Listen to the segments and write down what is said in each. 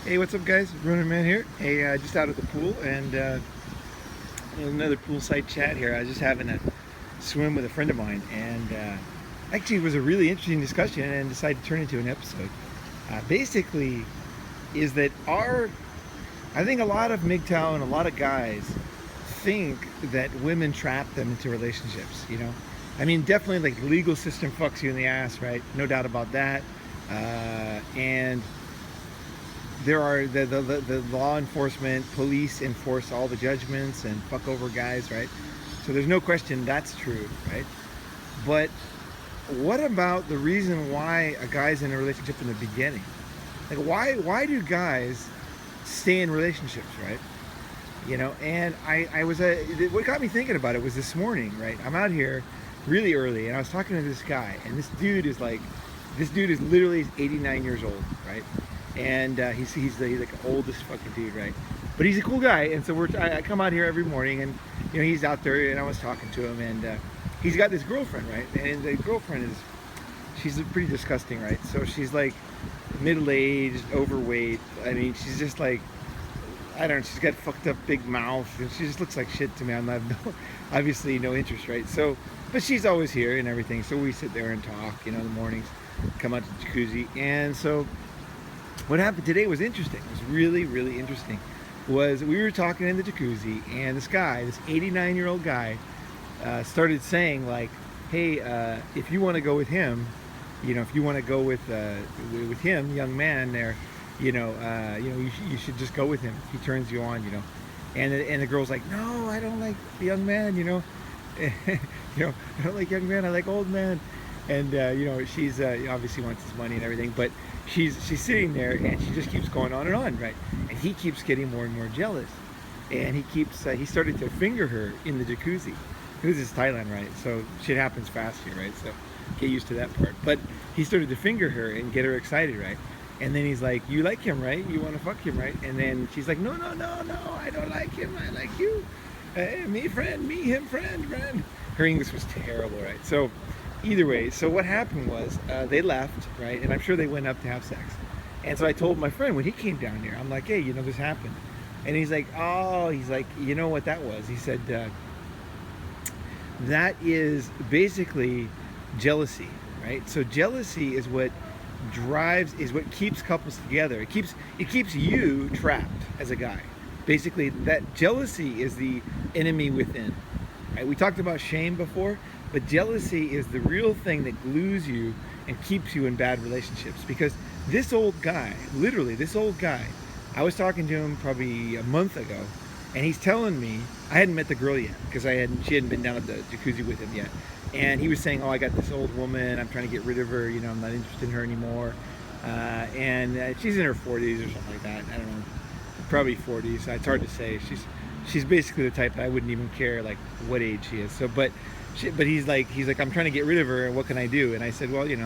Hey, what's up, guys? Ronin Man here. Hey, just out at the pool and another poolside chat here. I was just having a swim with a friend of mine, and actually, it was a really interesting discussion, and decided to turn it into an episode. Basically, is that I think a lot of MGTOW and a lot of guys think that women trap them into relationships. I mean, definitely, like, the legal system fucks you in the ass, right? No doubt about that. And there are the law enforcement, police enforce all the judgments and fuck over guys, right? So there's no question that's true, right? But what about the reason why a guy's in a relationship in the beginning? Like, why do guys stay in relationships, right? And I was what got me thinking about it was this morning, right? I'm out here really early, and I was talking to this guy, and this dude is literally 89 years old, right? And he's like the oldest fucking dude, right? But he's a cool guy, and so I come out here every morning, and he's out there, and I was talking to him, and he's got this girlfriend, right? And the girlfriend she's pretty disgusting, right? So she's like middle-aged, overweight. I mean, she's just like, I don't know, she's got fucked up big mouth, and she just looks like shit to me. I have obviously no interest, right? So, but she's always here and everything, so we sit there and talk, in the mornings, come out to the jacuzzi. And so what happened today was interesting. It was really, really interesting. Was we were talking in the jacuzzi, and this 89-year-old guy, started saying, like, hey, if you want to go with him, if you want to go with him, young man there, you should just go with him. He turns you on, And the girl's like, no, I don't like the young man, I don't like young men, I like old men. And she's obviously wants his money and everything, but she's sitting there, and she just keeps going on and on, right? And he keeps getting more and more jealous, and he started to finger her in the jacuzzi. This is Thailand, right? So shit happens fast here, right? So get used to that part. But he started to finger her and get her excited, right? And then he's like, you like him, right? You want to fuck him, right? And then she's like, no, I don't like him, I like you. Me friend, me him friend. Her English was terrible, right? So either way, so what happened was, they left, right? And I'm sure they went up to have sex. And so I told my friend when he came down here, I'm like, hey, this happened. And he's like, you know what that was? He said, that is basically jealousy, right? So jealousy is what keeps couples together. It keeps you trapped as a guy. Basically, that jealousy is the enemy within. Right? We talked about shame before, but jealousy is the real thing that glues you and keeps you in bad relationships. Because this old guy, literally this old guy, I was talking to him probably a month ago, and he's telling me, I hadn't met the girl yet because she hadn't been down at the jacuzzi with him yet. And he was saying, oh, I got this old woman, I'm trying to get rid of her, I'm not interested in her anymore. And she's in her 40s or something like that. I don't know, probably 40s. It's hard to say. She's basically the type that I wouldn't even care like what age she is. So, but he's like, I'm trying to get rid of her, and what can I do? And I said, well, you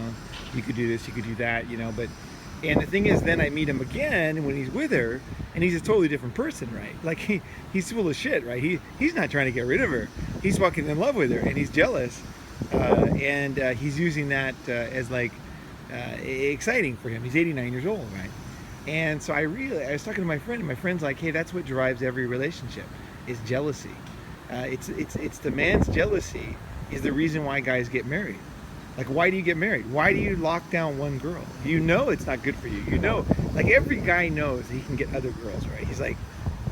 could do this, you could do that, but. And the thing is, then I meet him again when he's with her, and he's a totally different person, right? Like, he's full of shit, right? He's not trying to get rid of her. He's fucking in love with her, and he's jealous, and he's using that as like exciting for him. He's 89 years old, right? And so I was talking to my friend, and my friend's like, hey, that's what drives every relationship, is jealousy. It's the man's jealousy is the reason why guys get married. Like, why do you get married? Why do you lock down one girl? It's not good for you. Like, every guy knows he can get other girls, right? He's like,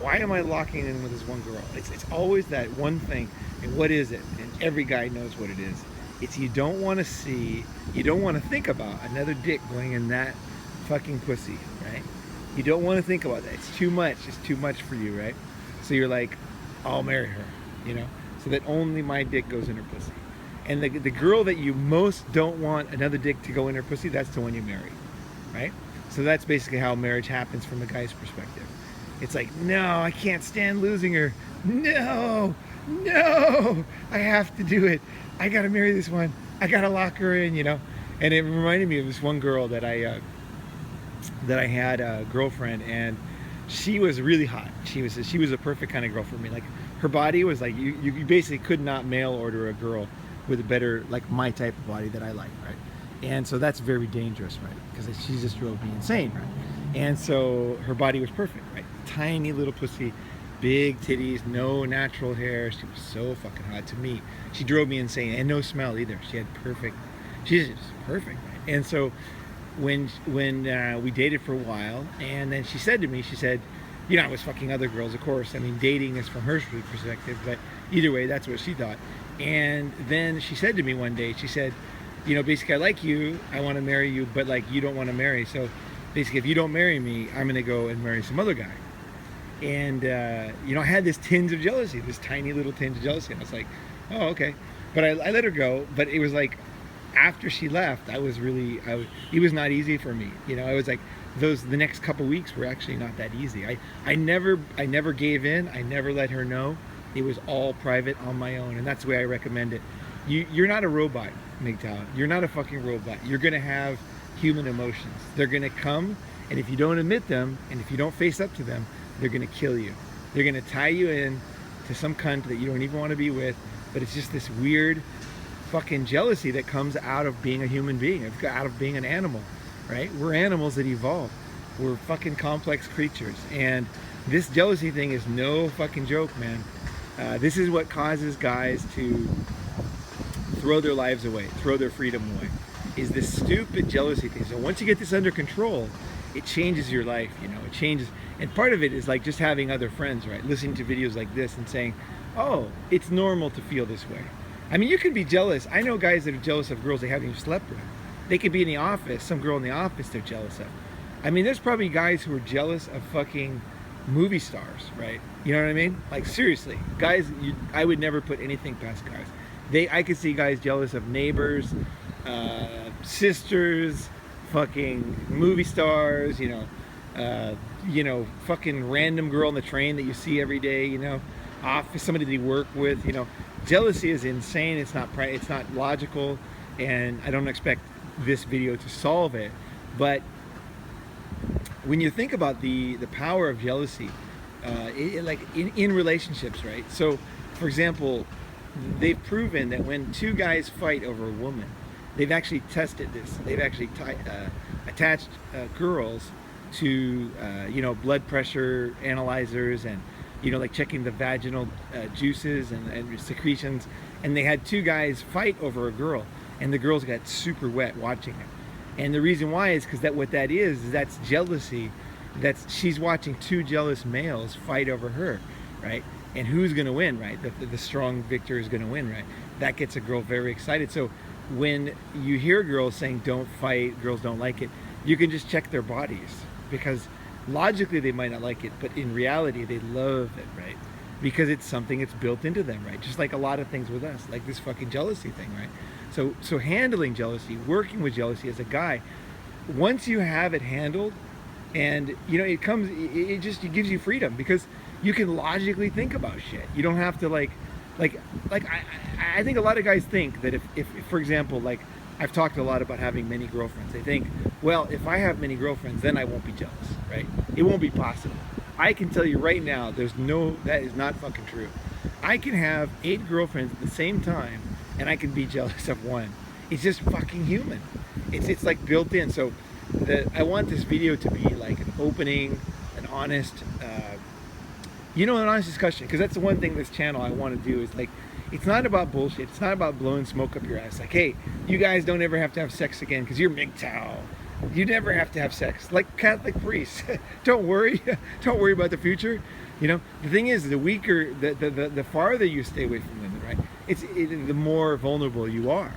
why am I locking in with this one girl? It's always that one thing. And what is it? And every guy knows what it is. It's you don't want to think about another dick going in that fucking pussy, right? You don't want to think about that. It's too much. It's too much for you, right? So you're like, I'll marry her, so that only my dick goes in her pussy. And the girl that you most don't want another dick to go in her pussy, that's the one you marry, right? So that's basically how marriage happens from a guy's perspective. It's like, no, I can't stand losing her. No, I have to do it. I gotta marry this one. I gotta lock her in, And it reminded me of this one girl that I had a girlfriend, and she was really hot. She was a perfect kind of girl for me. Like, her body was like, you basically could not mail order a girl with a better, like, my type of body that I like, right? And so that's very dangerous, right? Because she just drove me insane, right? And so her body was perfect, right? Tiny little pussy, big titties, no natural hair. She was so fucking hot to me. She drove me insane, and no smell either. She had perfect, she's just perfect, right? And so when we dated for a while, and then she said to me, she said, you know, I was fucking other girls, of course. I mean, dating is from her perspective, but either way, that's what she thought. And then she said to me one day, she said, you know, basically, I like you, I want to marry you, but like, you don't want to marry. So basically, if you don't marry me, I'm going to go and marry some other guy. And, you know, I had this tinge of jealousy, this tiny little tinge of jealousy. And I was like, oh, okay. But I let her go. But it was like, after she left, it was not easy for me. You know, I was like, the next couple weeks were actually not that easy. I never gave in. I never let her know. It was all private on my own. And that's the way I recommend it. You're not a robot, MGTOW. You're not a fucking robot. You're going to have human emotions. They're going to come, and if you don't admit them, and if you don't face up to them, they're going to kill you. They're going to tie you in to some cunt that you don't even want to be with, but it's just this weird fucking jealousy that comes out of being a human being, out of being an animal, right? We're animals that evolved. We're fucking complex creatures, and this jealousy thing is no fucking joke, man. This is what causes guys to throw their lives away, throw their freedom away, is this stupid jealousy thing. So once you get this under control, it changes your life, you know, it changes. And part of it is like just having other friends, right? Listening to videos like this and saying, oh, it's normal to feel this way. I mean, you can be jealous. I know guys that are jealous of girls they haven't even slept with. They could be in the office, some girl in the office they're jealous of. I mean, there's probably guys who are jealous of fucking movie stars, right? You know what I mean? Like, seriously, guys, I would never put anything past guys. I could see guys jealous of neighbors, sisters, fucking movie stars, you know, fucking random girl on the train that you see every day, you know, somebody they work with, you know. Jealousy is insane. It's not logical, and I don't expect this video to solve it. But when you think about the power of jealousy, like in relationships, right? So, for example, they've proven that when two guys fight over a woman, they've actually tested this. They've actually attached girls to you know, blood pressure analyzers, and you know, like checking the vaginal juices and secretions, and they had two guys fight over a girl, and the girls got super wet watching it. And the reason why is because that's jealousy. She's watching two jealous males fight over her, right? And who's going to win, right? The strong victor is going to win, right? That gets a girl very excited. So when you hear girls saying don't fight, girls don't like it, you can just check their bodies, because logically they might not like it, but in reality they love it, right? Because it's something that's built into them, right? Just like a lot of things with us, like this fucking jealousy thing, right? So handling jealousy, working with jealousy as a guy, once you have it handled, and you know, it gives you freedom, because you can logically think about shit. You don't have to like I think a lot of guys think that if for example, like I've talked a lot about having many girlfriends. They think, well, if I have many girlfriends, then I won't be jealous, right? It won't be possible. I can tell you right now, that is not fucking true. I can have 8 girlfriends at the same time, and I can be jealous of one. It's just fucking human. It's like built in. So I want this video to be like an opening, an honest, an honest discussion, because that's the one thing this channel I want to do is like, it's not about bullshit. It's not about blowing smoke up your ass. Like, hey, you guys don't ever have to have sex again because you're MGTOW. You never have to have sex. Like Catholic priests. Don't worry. Don't worry about the future. You know, the thing is, the weaker, the farther you stay away from women, right? The more vulnerable you are.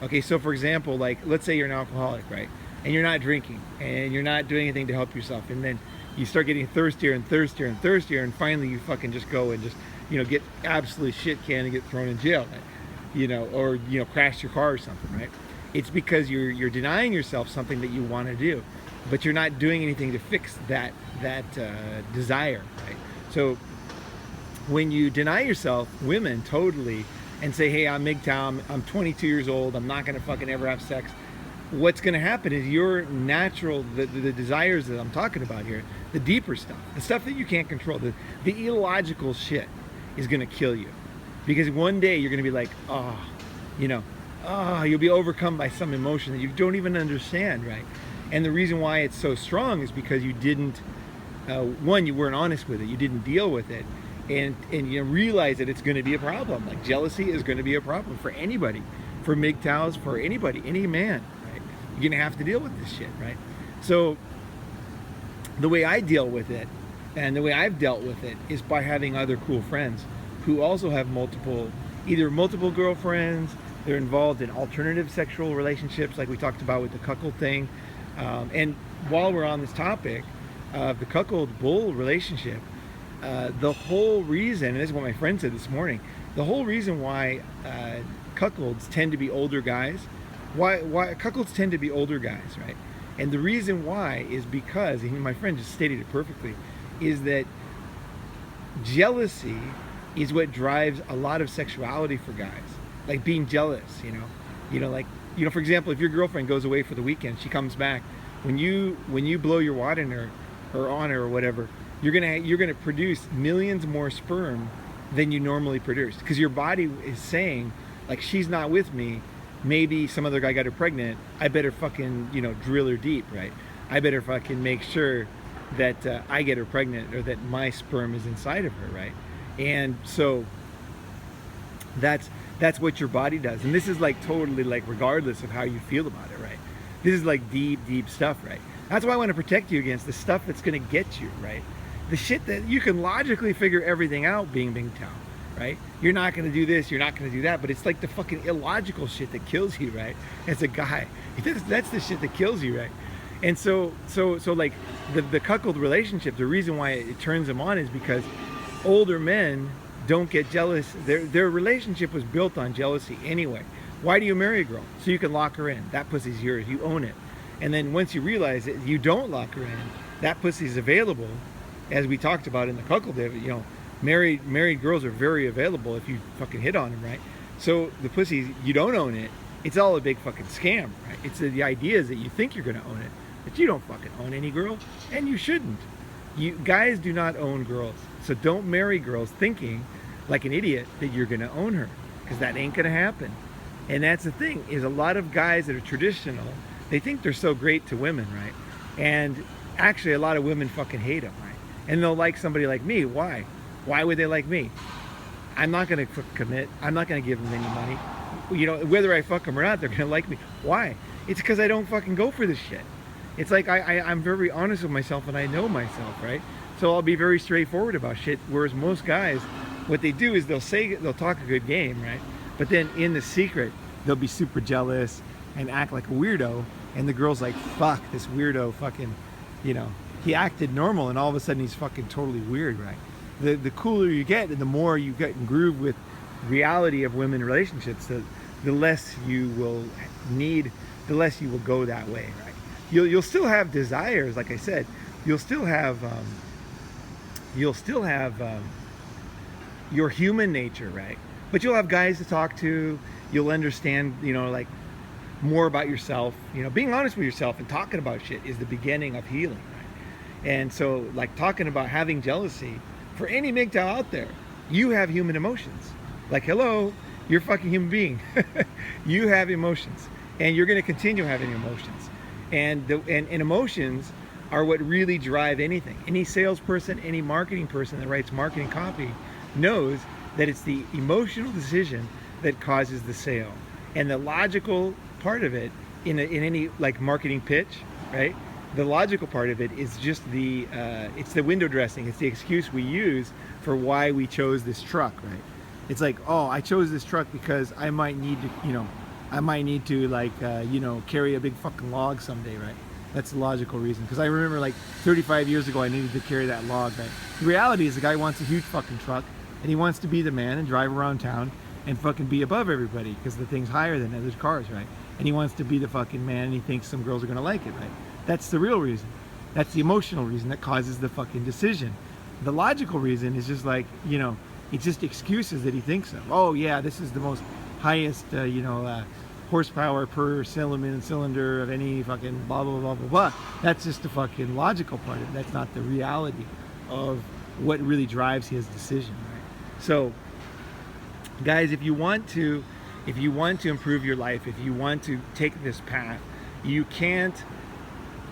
Okay, so for example, like, let's say you're an alcoholic, right? And you're not drinking, and you're not doing anything to help yourself, and then you start getting thirstier and thirstier and thirstier, and finally you fucking just go and just, get absolutely shit canned and get thrown in jail, or crash your car or something, right? It's because you're denying yourself something that you want to do, but you're not doing anything to fix that desire, right? So when you deny yourself, women totally, and say, hey, I'm MGTOW, I'm 22 years old, I'm not gonna fucking ever have sex, what's gonna happen is your natural, the desires that I'm talking about here, the deeper stuff, the stuff that you can't control, the illogical shit is gonna kill you. Because one day you're gonna be like, you'll be overcome by some emotion that you don't even understand, right? And the reason why it's so strong is because you didn't, one, you weren't honest with it, you didn't deal with it, and you realize that it's going to be a problem. Like jealousy is going to be a problem for anybody, for MGTOWs, for anybody, any man, right? You're going to have to deal with this shit, right? So the way I deal with it, and the way I've dealt with it, is by having other cool friends who also have either multiple girlfriends, they're involved in alternative sexual relationships like we talked about with the cuckold thing. And while we're on this topic of the cuckold bull relationship, the whole reason, and this is what my friend said this morning, the whole reason why cuckolds tend to be older guys, why cuckolds tend to be older guys, right? And the reason why is because, and my friend just stated it perfectly, is that jealousy is what drives a lot of sexuality for guys. Like being jealous, for example, if your girlfriend goes away for the weekend, she comes back, when you blow your wad in her or on her or whatever, you're gonna produce millions more sperm than you normally produce, because your body is saying, like, she's not with me, maybe some other guy got her pregnant, I better fucking drill her deep, right? I better fucking make sure that I get her pregnant, or that my sperm is inside of her, right? And so that's what your body does. And this is like totally, like, regardless of how you feel about it, right? This is like deep stuff, right? That's why I want to protect you against the stuff that's going to get you, right? The shit that you can logically figure everything out being MGTOW, right? You're not going to do this, you're not going to do that, but it's like the fucking illogical shit that kills you, right? As a guy, that's the shit that kills you, right? And so like the cuckold relationship, the reason why it turns them on is because older men don't get jealous. Their relationship was built on jealousy anyway. Why do you marry a girl? So you can lock her in. That pussy's yours. You own it. And then once you realize that you don't lock her in, that pussy's available, as we talked about in the cuckold, married girls are very available if you fucking hit on them, right? So the pussy, you don't own it. It's all a big fucking scam, right? It's the idea is that you think you're going to own it, but you don't fucking own any girl, and you shouldn't. You guys do not own girls. So don't marry girls thinking like an idiot that you're going to own her, because that ain't going to happen. And that's the thing, is a lot of guys that are traditional, they think they're so great to women, right? And actually a lot of women fucking hate them, right? And they'll like somebody like me. Why? Why would they like me? I'm not going to commit. I'm not going to give them any money. Whether I fuck them or not, they're going to like me. Why? It's because I don't fucking go for this shit. It's like I'm very honest with myself, and I know myself, right? So I'll be very straightforward about shit, whereas most guys, what they do is they'll talk a good game, right? But then in the secret, they'll be super jealous and act like a weirdo, and the girl's like, fuck, this weirdo fucking, he acted normal, and all of a sudden he's fucking totally weird, right? The cooler you get, and the more you get in groove with reality of women relationships, the less you will need, the less you will go that way, right? You'll still have desires, like I said. You'll still have your human nature, right? But you'll have guys to talk to. You'll understand, like, more about yourself. Being honest with yourself and talking about shit is the beginning of healing, right? And so, like, talking about having jealousy, for any MGTOW out there, you have human emotions. Like, hello, you're a fucking human being. You have emotions, and you're going to continue having emotions. And emotions are what really drive anything. Any salesperson, any marketing person that writes marketing copy knows that it's the emotional decision that causes the sale. And the logical part of it in any like marketing pitch, right? The logical part of it is just it's the window dressing. It's the excuse we use for why we chose this truck, right? It's like, oh, I chose this truck because I might need to, like, carry a big fucking log someday, right? That's the logical reason. Because I remember, like, 35 years ago, I needed to carry that log, right? The reality is the guy wants a huge fucking truck, and he wants to be the man and drive around town and fucking be above everybody because the thing's higher than other cars, right? And he wants to be the fucking man, and he thinks some girls are going to like it, right? That's the real reason. That's the emotional reason that causes the fucking decision. The logical reason is just like, it's just excuses that he thinks of. Oh, yeah, this is the most highest, horsepower per cylinder of any fucking blah, blah, blah, blah, blah. That's just the fucking logical part of it. That's not the reality of what really drives his decision, right? So, guys, if you want to improve your life, if you want to take this path, you can't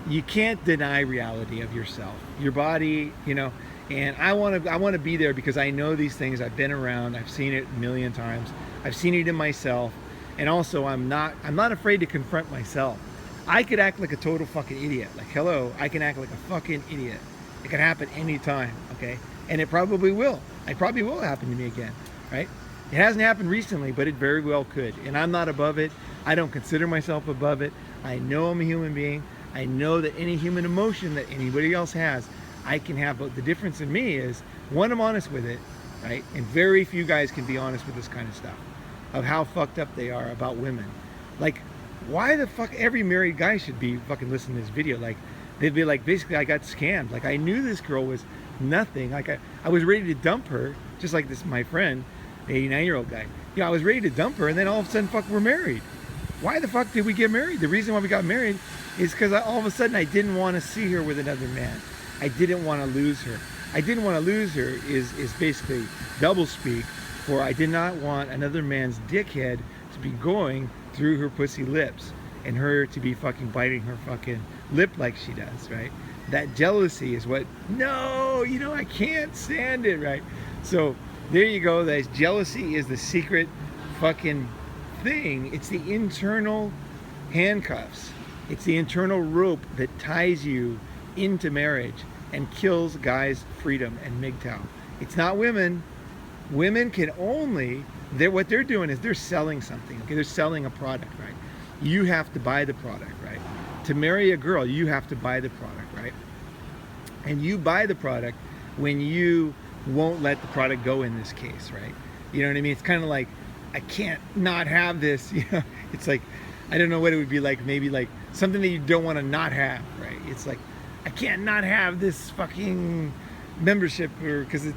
you can't deny reality of yourself, your body, you know. And I want to be there because I know these things. I've been around. I've seen it a million times. I've seen it in myself. And also, I'm not afraid to confront myself. I could act like a total fucking idiot. Like, hello, I can act like a fucking idiot. It can happen anytime, okay? And it probably will. It probably will happen to me again, right? It hasn't happened recently, but it very well could. And I'm not above it. I don't consider myself above it. I know I'm a human being. I know that any human emotion that anybody else has, I can have. But the difference in me is, one, I'm honest with it, right? And very few guys can be honest with this kind of stuff, of how fucked up they are about women. Like, why the fuck every married guy should be fucking listening to this video? Like, they'd be like, basically, I got scammed. Like, I knew this girl was nothing. Like, I was ready to dump her, just like this, my friend, the 89-year-old guy. You know, I was ready to dump her, and then all of a sudden, fuck, we're married. Why the fuck did we get married? The reason why we got married is because all of a sudden I didn't want to see her with another man. I didn't want to lose her. I didn't want to lose her is basically double speak for I did not want another man's dickhead to be going through her pussy lips and her to be fucking biting her fucking lip like she does, right? That jealousy is what, no, you know, I can't stand it, right? So there you go. That jealousy is the secret fucking thing. It's the internal handcuffs. It's the internal rope that ties you into marriage and kills guys' freedom and MGTOW. It's not women. Women can only, what they're doing is they're selling something. Okay, they're selling a product, right? You have to buy the product, right? To marry a girl, you have to buy the product, right? And you buy the product when you won't let the product go in this case, right? You know what I mean? It's kind of like, I can't not have this, you know? It's like, I don't know what it would be like, maybe like something that you don't want to not have, right? It's like, I can't not have this fucking membership, or because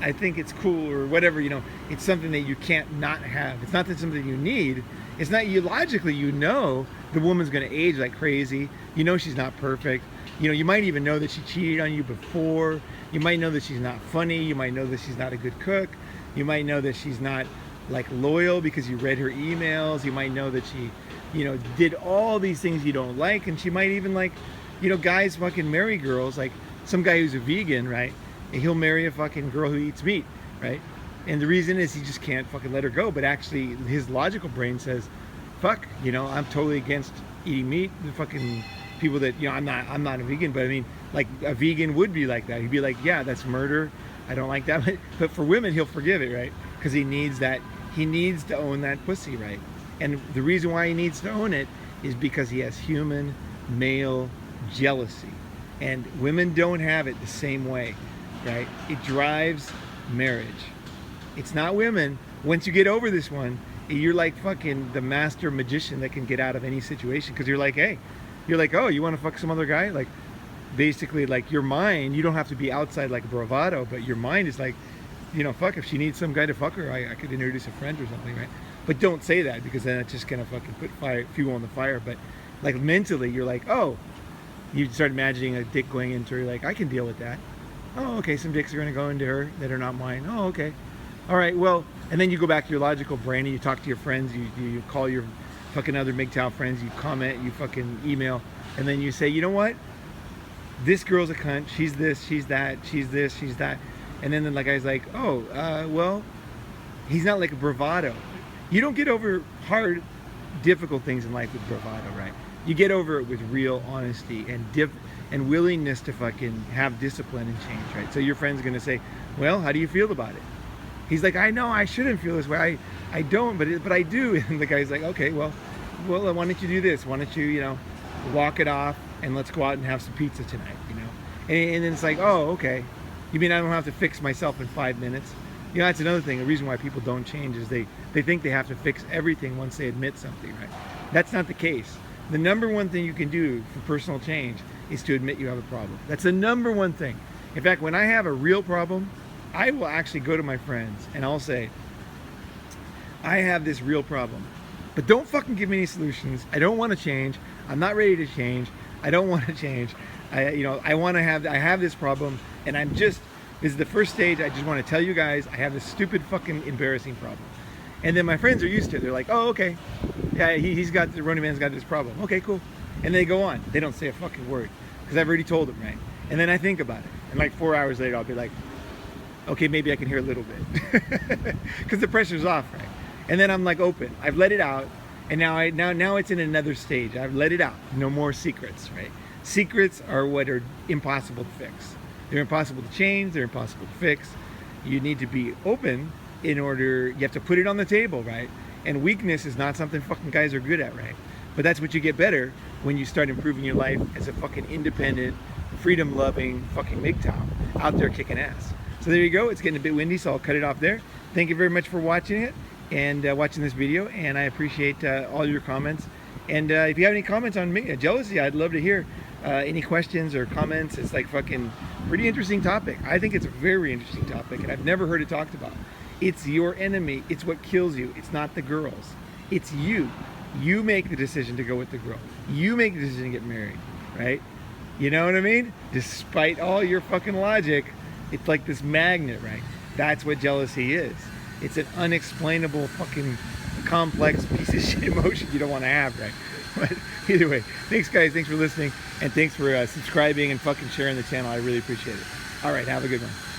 I think it's cool or whatever, you know. It's something that you can't not have. It's not that something you need. It's not, you logically, you know the woman's going to age like crazy. You know she's not perfect. You know, you might even know that she cheated on you before. You might know that she's not funny. You might know that she's not a good cook. You might know that she's not like loyal because you read her emails. You might know that she, you know, did all these things you don't like. And she might even like, you know, guys fucking marry girls, like some guy who's a vegan, right? And he'll marry a fucking girl who eats meat, right? And the reason is he just can't fucking let her go. But actually his logical brain says, fuck, you know, I'm totally against eating meat. The fucking people that, you know, I'm not a vegan, but I mean, like a vegan would be like that. He'd be like, yeah, that's murder. I don't like that. But for women, he'll forgive it, right? Because he needs that, he needs to own that pussy, right? And the reason why he needs to own it is because he has human male jealousy. And women don't have it the same way, right? It drives marriage. It's not women. Once you get over this one, you're like fucking the master magician that can get out of any situation, because you're like, hey, you're like, oh, you want to fuck some other guy? Like, basically, like your mind, you don't have to be outside like bravado, but your mind is like, you know, fuck, if she needs some guy to fuck her, I could introduce a friend or something, right? But don't say that, because then it's just gonna fucking put fuel on the fire. But like mentally, you're like, oh, you start imagining a dick going into her, you're like, I can deal with that. Oh, okay, some dicks are gonna go into her that are not mine. Oh, okay. All right, well, and then you go back to your logical brain and you talk to your friends, you call your fucking other MGTOW friends, you comment, you fucking email, and then you say, you know what? This girl's a cunt, she's this, she's that, she's this, she's that. And then the guy's like, oh, well, he's not like a bravado. You don't get over hard, difficult things in life with bravado, right? You get over it with real honesty and willingness to fucking have discipline and change, right? So your friend's gonna say, well, how do you feel about it? He's like, I know I shouldn't feel this way. I don't, but I do. And the guy's like, okay, well, why don't you do this? Why don't you, you know, walk it off and let's go out and have some pizza tonight, you know? And then it's like, oh, okay. You mean I don't have to fix myself in 5 minutes? You know, that's another thing. The reason why people don't change is they think they have to fix everything once they admit something, right? That's not the case. The number one thing you can do for personal change is to admit you have a problem. That's the number one thing. In fact, when I have a real problem, I will actually go to my friends and I'll say, I have this real problem, but don't fucking give me any solutions. I don't want to change. I'm not ready to change. I don't want to change. I have this problem, and this is the first stage. I just want to tell you guys, I have this stupid fucking embarrassing problem. And then my friends are used to it. They're like, oh, okay. Yeah, the Ronin Man's got this problem. Okay, cool. And they go on. They don't say a fucking word. because I've already told him, right? And then I think about it, and like 4 hours later, I'll be like, okay, maybe I can hear a little bit, because the pressure's off, right? And then I'm like open. I've let it out, and now it's in another stage. I've let it out. No more secrets, right? Secrets are what are impossible to fix. They're impossible to change. They're impossible to fix. You need to be open in order. You have to put it on the table, right? And weakness is not something fucking guys are good at, right? But that's what you get better when you start improving your life as a fucking independent, freedom-loving fucking MGTOW out there kicking ass. So there you go. It's getting a bit windy, so I'll cut it off there. Thank you very much for watching it and watching this video, and I appreciate all your comments. And if you have any comments on me, jealousy, I'd love to hear any questions or comments. It's like fucking pretty interesting topic. I think it's a very interesting topic, and I've never heard it talked about. It's your enemy. It's what kills you. It's not the girls. It's you. You make the decision to go with the girl. You make the decision to get married, right? You know what I mean? Despite all your fucking logic, it's like this magnet, right? That's what jealousy is. It's an unexplainable fucking complex piece of shit emotion you don't want to have, right? But either way, thanks guys, thanks for listening, and thanks for subscribing and fucking sharing the channel. I really appreciate it. All right, have a good one.